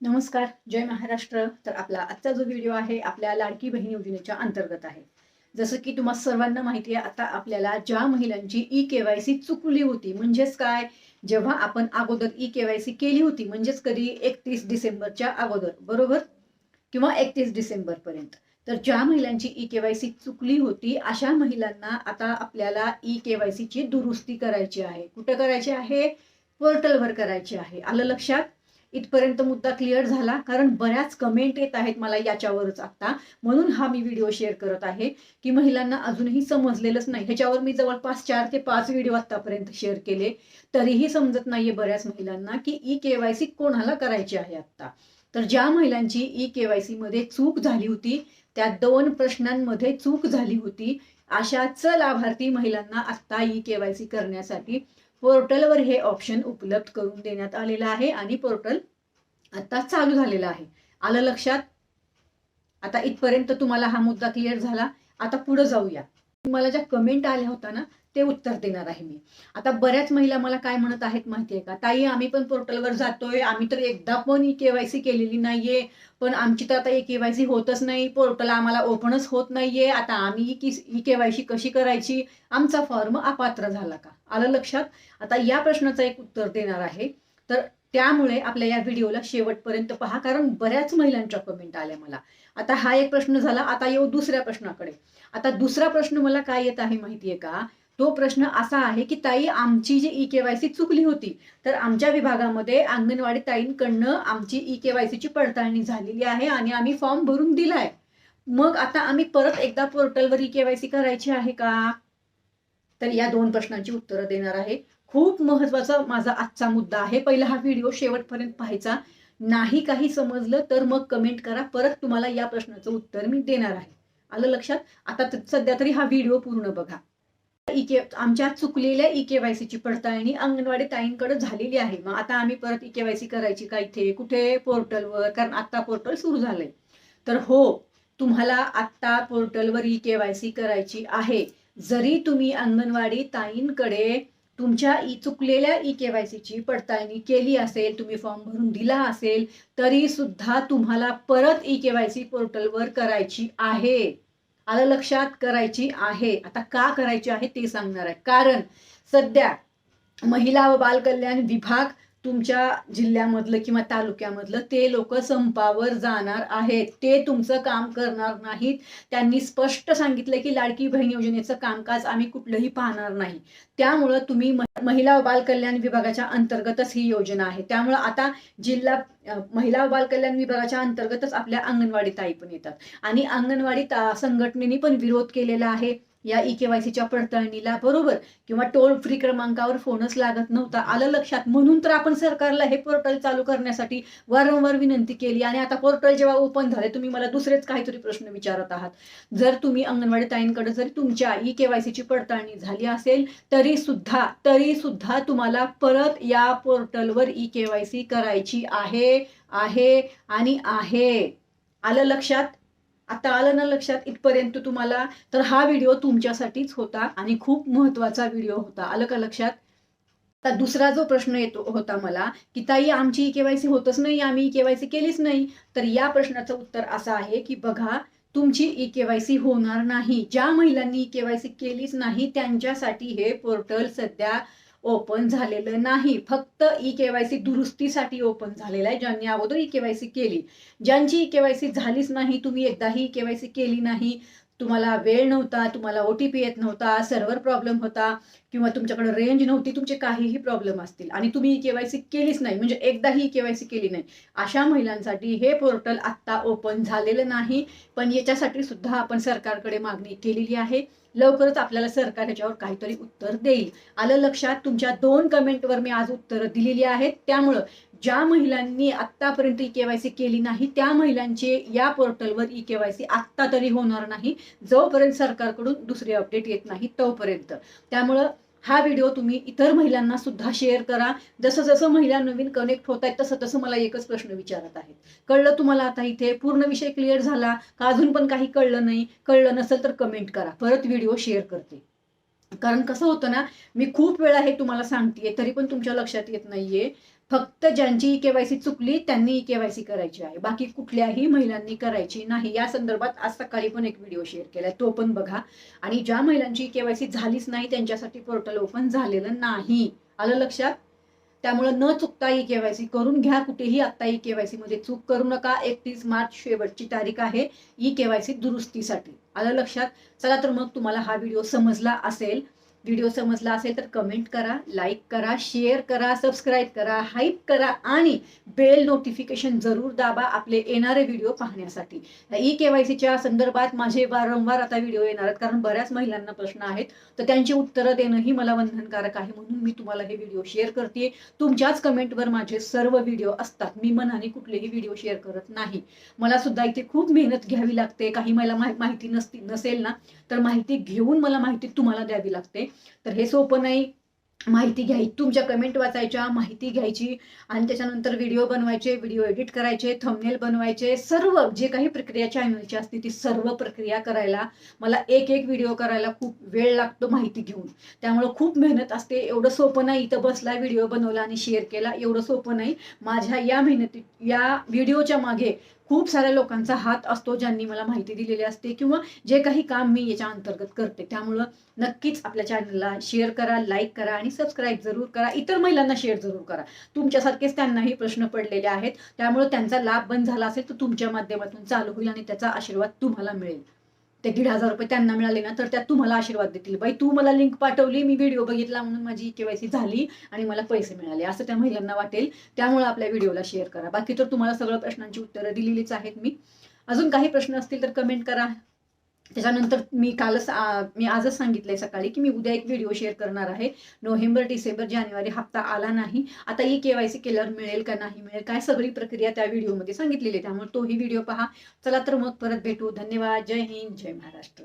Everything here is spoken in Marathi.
नमस्कार, जय महाराष्ट्र. तर आपला आजचा जो व्हिडिओ आहे आपल्या लाडकी बहीण योजनेच्या अंतर्गत आहे. जसं की तुम्हा सर्वांना माहिती आहे, आता आपल्याला ज्या महिलांची ई-के-वाय-सी चुकली होती, म्हणजेच काय, जेव्हा आपण अगोदर ई-के-वाय-सी केली होती, म्हणजेच कधी 31 डिसेंबरच्या अगोदर, बरोबर, किंवा 31 डिसेंबर पर्यंत. तर ज्या महिलांची ई-के-वाय-सी चुकली होती, अशा महिलांना आता आपल्याला ई-के-वाय-सीची दुरुस्ती करायची आहे. कुठं करायची आहे? पोर्टलवर करायची आहे. आलं लक्षात? इथपर्यंत मुद्दा क्लिअर झाला? कारण बऱ्याच कमेंट येत आहेत मला याच्यावरच आता, म्हणून हा मी व्हिडिओ शेअर करत आहे की महिलांना अजूनही समजलेलंच नाही. ह्याच्यावर मी जवळपास 4 ते 5 व्हिडिओ आतापर्यंत शेअर केले, तरीही समजत नाहीये बऱ्याच महिलांना की ई-के-वाय-सी कोणाला करायची आहे आता. तर ज्या महिलांची ई-के-वाय-सी मध्ये चूक झाली होती, त्या 2 प्रश्नांमध्ये चूक झाली होती, अशाच लाभार्थी महिलांना आता ई-के-वाय-सी करण्यासाठी पोर्टलवर हे ऑप्शन उपलब्ध करून देण्यात आलेलं आहे आणि पोर्टल आता चालू झालेला आहे. आलं लक्षात? आता इथपर्यंत तुम्हाला हा मुद्दा क्लिअर झाला. आता पुढे जाऊया. मला ज्या कमेंट आल्या होत्या ना, ते उत्तर देणार आहे मी. आता बऱ्याच महिला मला काय म्हणत आहेत माहितीये का, ताई आम्ही पण पोर्टलवर जातोय, आम्ही तर एकदा पण ई-के-वाय-सी केलेली नाहीये, पण आमची तर आता ई-के-वाय-सी होतच नाही, पोर्टल आम्हाला ओपनच होत नाहीये, आता आम्ही ई-के-वाय-सी कशी करायची, आमचा फॉर्म अपात्र झाला का? आलं लक्षात? आता या प्रश्नाचं एक उत्तर देणार आहे. तर त्यामुळे आपल्या या व्हिडिओला शेवटपर्यंत पहा, कारण बऱ्याच महिलांच्या कमेंट आल्या मला. आता हा एक प्रश्न झाला. आता येऊ दुसऱ्या प्रश्नाकडे. आता दुसरा प्रश्न मला काय येत आहे माहितीये का? तो प्रश्न असा आहे की ताई आमची जी ई-के-वाय-सी चुकली होती, तर आमच्या विभागामध्ये अंगणवाडी ताईंकडनं आमची ई-के-वाय-सीची पडताळणी झालेली आहे आणि आम्ही फॉर्म भरून दिलाय. मग आता आम्ही परत एकदा पोर्टलवर ई-के-वाय-सी करायची आहे का? तर या 2 प्रश्नांची उत्तरं देणार आहे. खूप महत्वाचा माझा आजचा मुद्दा आहे. पहिला हा व्हिडिओ शेवटपर्यंत पाहायचा. नाही काही समजलं तर मग कमेंट करा. परत तुम्हाला या प्रश्नाचं उत्तर मी देणार आहे. आलं लक्षात? आता सध्या तरी हा व्हिडिओ पूर्ण बघा. आमच्या चुकलेल्या ई-के-वाय-सीची पडताळणी अंगणवाडी ताईंकडे झालेली आहे. मग आता आम्ही परत ई-के-वाय-सी करायची का इथे? कुठे? पोर्टलवर. कारण आता पोर्टल सुरू झालंय. तर हो, तुम्हाला आता पोर्टलवर ई-के-वाय-सी करायची आहे. जरी तुम्ही अंगणवाडी ताईंकडे तुमच्या चुकलेल्या ई-के-वाय-सीची पडताळणी केली असेल, तुम्ही फॉर्म भरून दिला असेल, तरी सुद्धा तुम्हाला परत ई-के-वाय-सी पोर्टलवर करायची आहे. आलं लक्षात? करायची आहे. आता का करायची आहे ते सांगणार आहे. कारण सध्या महिला व बाल कल्याण विभाग तुमच्या जिल्ह्यामधलं किंवा तालुक्यामधलं ते लोक संपावर जाणार आहेत. ते तुमचं काम करणार नाहीत. त्यांनी स्पष्ट सांगितलं की लाडकी बहीण योजनेचं कामकाज आम्ही कुठलंही पाहणार नाही. त्यामुळं तुम्ही महिला व बाल कल्याण विभागाच्या अंतर्गतच ही योजना आहे. त्यामुळं आता जिल्हा महिला व बाल कल्याण विभागाच्या अंतर्गतच आपल्या अंगणवाडी ताई पण येतात आणि अंगणवाडी संघटनेने पण विरोध केलेला आहे या ई-के-वाय-सीच्या पडताळणीला, बरोबर, किंवा टोल फ्री क्रमांकावर फोनच लागत नव्हता. आलं लक्षात? म्हणून तर आपण सरकारला हे पोर्टल चालू करण्यासाठी वारंवार विनंती केली आणि आता पोर्टल जेव्हा ओपन झाले, तुम्ही मला दुसरेच काहीतरी प्रश्न विचारत आहात. जर तुम्ही अंगणवाडी ताईंकडे जरी तुमच्या ई-के-वाय-सीची पडताळणी झाली असेल, तरी सुद्धा तुम्हाला परत या पोर्टलवर ई-के-वाय-सी करायची आहे आणि आहे. आलं लक्षात? आता आलं ना लक्षात इथपर्यंत तुम्हाला? तर हा व्हिडिओ तुमच्यासाठीच होता आणि खूप महत्वाचा व्हिडिओ होता. आलं का लक्षात? आता दुसरा जो प्रश्न येतो होता मला की ताई आमची ई-के-वाय-सी होतच नाही, आम्ही ई-के-वाय-सी केलीच नाही. तर या प्रश्नाचं उत्तर असं आहे की बघा, तुमची ई-के-वाय-सी होणार नाही. ज्या महिलांनी ई-के-वाय-सी केलीच नाही त्यांच्यासाठी हे पोर्टल सध्या ओपन झालेलं नाही. फक्त ई-के-वाय-सी दुरुस्तीसाठी ओपन झालेलं आहे, ज्यांनी अगोदर ई-के-वाय-सी केली. ज्यांची ई-के-वाय-सी झालीच नाही, तुम्ही एकदाही ई-के-वाय-सी केली नाही, तुम्हाला वेळ नव्हता, तुम्हाला OTP येत नव्हता, सर्व्हर प्रॉब्लेम होता किंवा तुमच्याकडे रेंज नव्हती, तुमचे काहीही प्रॉब्लेम असतील आणि तुम्ही ई-के-वाय-सी केलीच नाही, म्हणजे एकदाही ई-के-वाय-सी केली नाही, अशा महिलांसाठी हे पोर्टल आत्ता ओपन झालेलं नाही. पण याच्यासाठी सुद्धा आपण सरकारकडे मागणी केलेली आहे. लवकरच आपल्याला सरकार याच्यावर काहीतरी उत्तर देईल. आलं लक्षात? तुमच्या 2 कमेंटवर मी आज उत्तरं दिलेली आहेत. त्यामुळं ज्या महिलांनी आत्तापर्यंत ई-के-वाय-सी केली नाही त्या महिलांचे या पोर्टलवर ई-के-वाय-सी आत्ता तरी होणार नाही, जोपर्यंत सरकारकडून दुसरे अपडेट येत नाही तोपर्यंत. त्यामुळं हा व्हिडिओ तुम्ही इतर महिलांना सुद्धा शेअर करा. जसं जसं महिला नवीन कनेक्ट होत आहेत तसं तसं मला एकच प्रश्न विचारत आहेत. कळलं तुम्हाला आता इथे? पूर्ण विषय क्लिअर झाला का? अजून पण काही कळलं नाही? कळलं नसेल तर कमेंट करा, परत व्हिडिओ शेअर करते. कारण कसं होतं ना, मी खूप वेळा हे तुम्हाला सांगतेय तरी पण तुमच्या लक्षात येत नाहीये. फक्त ज्यांची ई केवायसी चुकली त्यांनी ई केवायसी करायची आहे, बाकी कुठल्याही महिलांनी करायची नाही. या संदर्भात आज सकाळी पण एक व्हिडिओ शेअर केलाय, तो पण बघा. आणि ज्या महिलांची ई केवायसी झालीच नाही त्यांच्यासाठी पोर्टल ओपन झालेलं नाही. आलं लक्षात? त्यामुळे न चुकता ई केवायसी करून घ्या. कुठेही आता ई केवायसी मध्ये चूक करू नका. 31 मार्च शेवटची तारीख आहे ई केवायसी दुरुस्तीसाठी. आलं लक्षात? चला तर मग तुम्हाला हा व्हिडिओ समजला असेल. व्हिडिओ समजला असेल तर कमेंट करा, लाईक करा, शेअर करा, सबस्क्राईब करा, हाईप करा आणि बेल नोटिफिकेशन जरूर दाबा आपले येणारे व्हिडिओ पाहण्यासाठी. ई केवायसीच्या संदर्भात माझे वारंवार आता व्हिडिओ येणार आहेत, कारण बऱ्याच महिलांना प्रश्न आहेत, तर त्यांची उत्तरं देणंही मला बंधनकारक आहे, म्हणून मी तुम्हाला हे व्हिडिओ शेअर करते. तुमच्याच कमेंटवर माझे सर्व व्हिडिओ असतात. मी मनाने कुठलेही व्हिडिओ शेअर करत नाही. मला सुद्धा इथे खूप मेहनत घ्यावी लागते. काही मला माहिती नसेल ना, तर माहिती घेऊन मला माहिती तुम्हाला द्यावी लागते. तर हे सोपं नाही. माहिती घ्यायची, तुमच्या कमेंट वाचायच्या, माहिती घ्यायची आणि त्याच्यानंतर व्हिडिओ बनवायचे, व्हिडिओ एडिट करायचे, थंबनेल बनवायचे, सर्व जे काही प्रक्रिया चॅनलची असते ती सर्व प्रक्रिया करायला मला एक व्हिडिओ करायला खूप वेळ लागतो माहिती घेऊन. त्यामुळे खूप मेहनत असते. एवढं सोपं नाही इथं बसला व्हिडिओ बनवला आणि शेअर केला, एवढं सोपं नाही. माझ्या या मेहनती या व्हिडिओच्या मागे खूप साऱ्या लोकांचा हात असतो, ज्यांनी मला माहिती दिलेली असते किंवा जे काही काम मी याच्या अंतर्गत करते. त्यामुळं नक्कीच आपल्या चॅनलला शेअर करा, लाईक करा आणि सबस्क्राईब जरूर करा. इतर महिलांना शेअर जरूर करा. तुमच्यासारखेच त्यांनाही प्रश्न पडलेले आहेत, त्यामुळे त्यांचा लाभ बंद झाला असेल तर तुमच्या माध्यमातून चालू होईल आणि त्याचा आशीर्वाद तुम्हाला मिळेल. ते 1,500 रुपये त्यांना मिळाले ना, तर त्यात तुम्हाला आशीर्वाद देतील. बाई तू मला लिंक पाठवली, मी व्हिडिओ बघितला म्हणून माझी केवायसी झाली आणि मला पैसे मिळाले, असं त्या महिलांना वाटेल. त्यामुळे आपल्या व्हिडिओला शेअर करा. बाकी तर तुम्हाला सगळ्या प्रश्नांची उत्तरं दिलेलीच आहेत मी. अजून काही प्रश्न असतील तर कमेंट करा. त्याच्यानंतर मी आजच सांगितलंय सकाळी की मी उद्या एक व्हिडिओ शेअर करणार आहे. नोव्हेंबर, डिसेंबर, जानेवारी हप्ता आला नाही, आता ई केवायसी केल्यावर मिळेल का नाही मिळेल, काय सगळी प्रक्रिया त्या व्हिडिओमध्ये सांगितलेली आहे. त्यामुळे तोही व्हिडिओ पहा. चला तर मग परत भेटू. धन्यवाद. जय हिंद, जय महाराष्ट्र.